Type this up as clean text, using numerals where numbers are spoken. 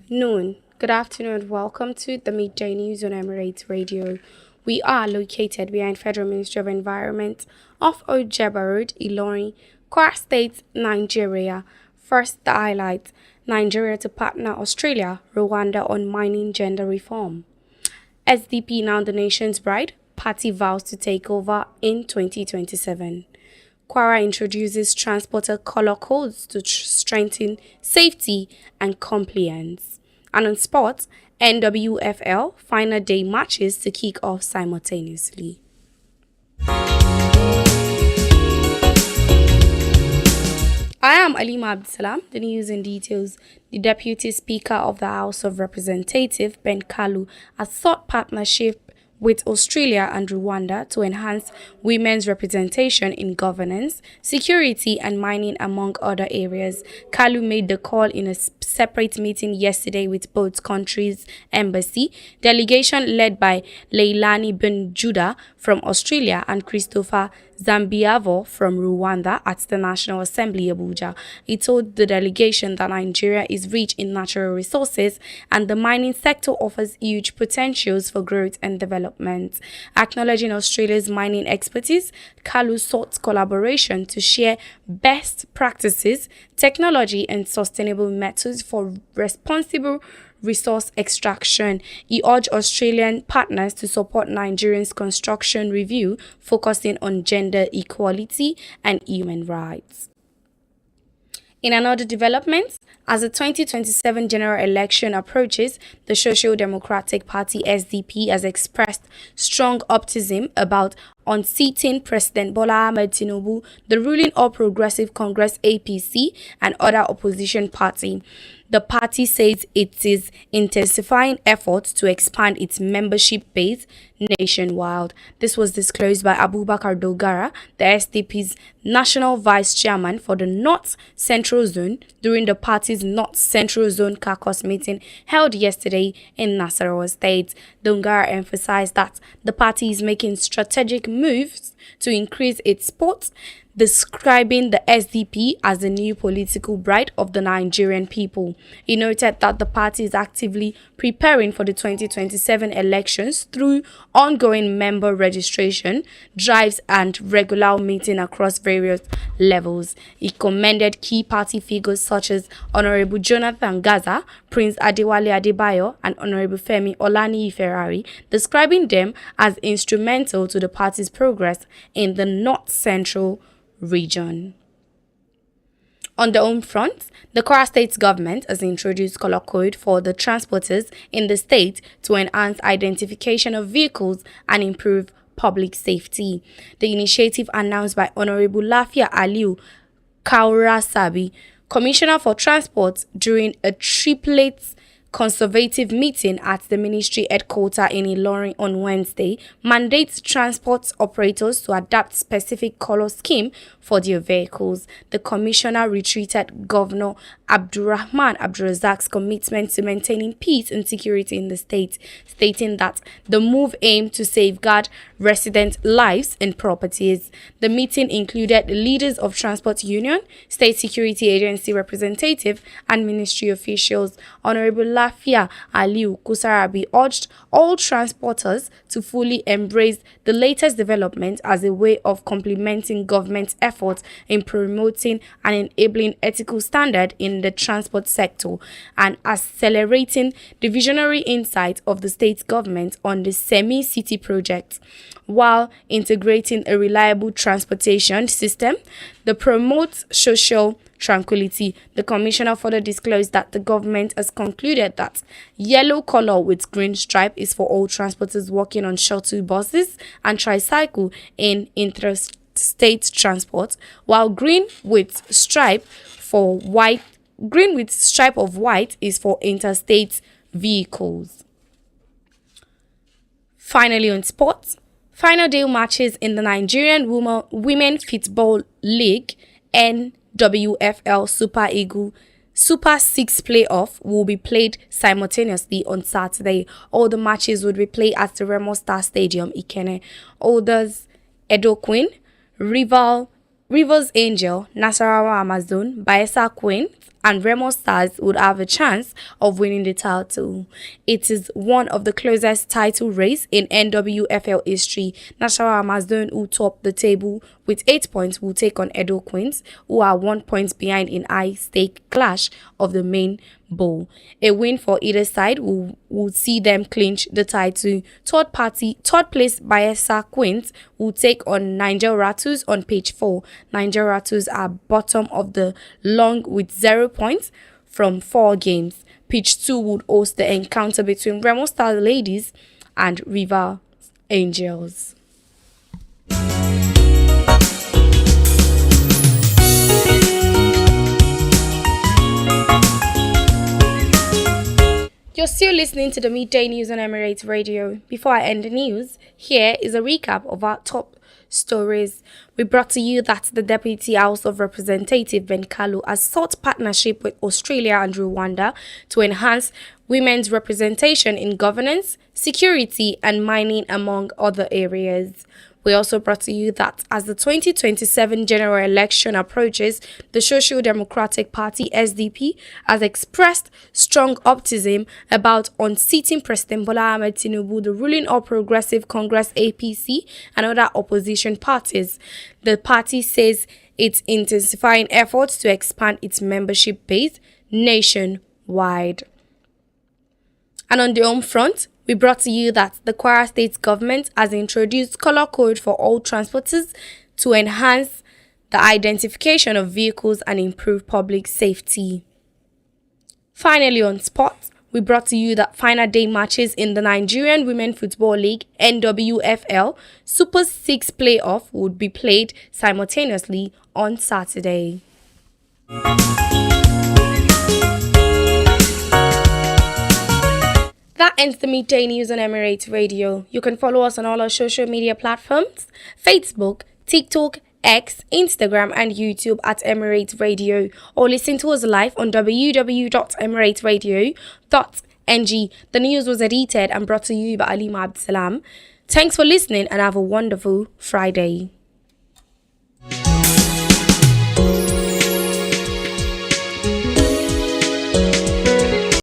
Noon. Good afternoon. Welcome to the Midday News on Emirate Radio. We are located behind Federal Ministry of Environment off Ojeba Road, Ilorin, Kwara State, Nigeria. First, the highlights. Nigeria to partner Australia, Rwanda on mining gender reform. SDP now the nation's bride. Party vows to take over in 2027. Kwara introduces transporter color codes to strengthen safety and compliance. And on sports, NWFL final day matches to kick off simultaneously. I am Alimah Abdulsalam. The news and details. The Deputy Speaker of the House of Representatives, Ben Kalu, has sought partnership with Australia and Rwanda to enhance women's representation in governance, security and mining, among other areas. Kalu made the call in a separate meeting yesterday with both countries' embassy, delegation led by Leilani Ben Judah from Australia and Christopher Zambiavo from Rwanda at the National Assembly, Abuja. He told the delegation that Nigeria is rich in natural resources and the mining sector offers huge potentials for growth and development. Acknowledging Australia's mining expertise, Kalu sought collaboration to share best practices, technology and sustainable methods for responsible resource extraction. He urged Australian partners to support Nigeria's construction review, focusing on gender equality and human rights. In another development, as the 2027 general election approaches, the Social Democratic Party SDP has expressed strong optimism about unseating President Bola Ahmed Tinubu, the ruling All Progressive Congress APC, and other opposition party. The party says it is intensifying efforts to expand its membership base nationwide. This was disclosed by Abubakar Dogara, the SDP's national vice chairman for the North Central Zone, during the party's North Central Zone caucus meeting held yesterday in Nasarawa State. Dongara emphasized that the party is making strategic moves to increase its support, describing the SDP as the new political bride of the Nigerian people. He noted that the party is actively preparing for the 2027 elections through ongoing member registration drives and regular meeting across various levels. He commended key party figures such as Honorable Jonathan Gaza, Prince Adewale Adebayo, and Honorable Femi Olaniyi Ferrari, describing them as instrumental to the party's progress in the North Central region. On the home front, the Kwara State government has introduced color code for the transporters in the state to enhance identification of vehicles and improve public safety. The initiative, announced by Honorable Lafia Aliu Kaurasabi, Commissioner for Transport, during a triplet conservative meeting at the ministry headquarters in Ilorin on Wednesday, mandates transport operators to adapt specific color scheme for their vehicles. The commissioner reiterated Governor Abdulrahman Abdulrazak's commitment to maintaining peace and security in the state, stating that the move aimed to safeguard resident lives and properties. The meeting included leaders of Transport Union, State Security Agency representative, and ministry officials. Honorable Lafia Aliu Kusarabi urged all transporters to fully embrace the latest development as a way of complementing government's efforts in promoting and enabling ethical standards in the transport sector and accelerating the visionary insight of the state government on the semi-city project, while integrating a reliable transportation system that promotes social tranquility. The commissioner further disclosed that the government has concluded that yellow color with green stripe is for all transporters working on shuttle buses and tricycle in interstate transport, while green with stripe of white is for interstate vehicles. Finally, on sports, final day matches in the Nigerian Women Football League NWFL Super 6 playoff will be played simultaneously on Saturday. All the matches would be played at the Remo Star Stadium, Ikene. Others, Edo Queen, Rivers Angel, Nasarawa Amazon, Bayelsa Queens, and Remo Stars would have a chance of winning the title. It is one of the closest title race in NWFL history. National Amazon, who top the table with 8 points, will take on Edo Queens, who are 1 point behind in high-stake clash of the main bowl. A win for either side will see them clinch the title. Third place Bayelsa Queens will take on Niger Ratus on page 4. Niger Ratus are bottom of the long with 0 points from 4 games. Page 2 would host the encounter between Remo Star Ladies and River Angels. You're still listening to the Midday News on Emirate Radio. Before I end the news, here is a recap of our top stories. We brought to you that the Deputy House of Representative Ben Kalu has sought partnership with Australia and Rwanda to enhance women's representation in governance, security and mining, among other areas. We also brought to you that as the 2027 general election approaches, the Social Democratic Party SDP has expressed strong optimism about unseating President Bola Ahmed Tinubu, the ruling All Progressive Congress APC, and other opposition parties. The party says it's intensifying efforts to expand its membership base nationwide. And on the home front, we brought to you that the Kwara State government has introduced color code for all transporters to enhance the identification of vehicles and improve public safety. Finally, on sports, we brought to you that final day matches in the Nigerian Women Football League NWFL Super 6 playoff would be played simultaneously on Saturday. That ends the Midday News on Emirate Radio. You can follow us on all our social media platforms: Facebook, TikTok, X, Instagram and YouTube at Emirate Radio, or listen to us live on www.emirateradio.ng. The news was edited and brought to you by Alimah Abdulsalam. Thanks for listening and have a wonderful Friday.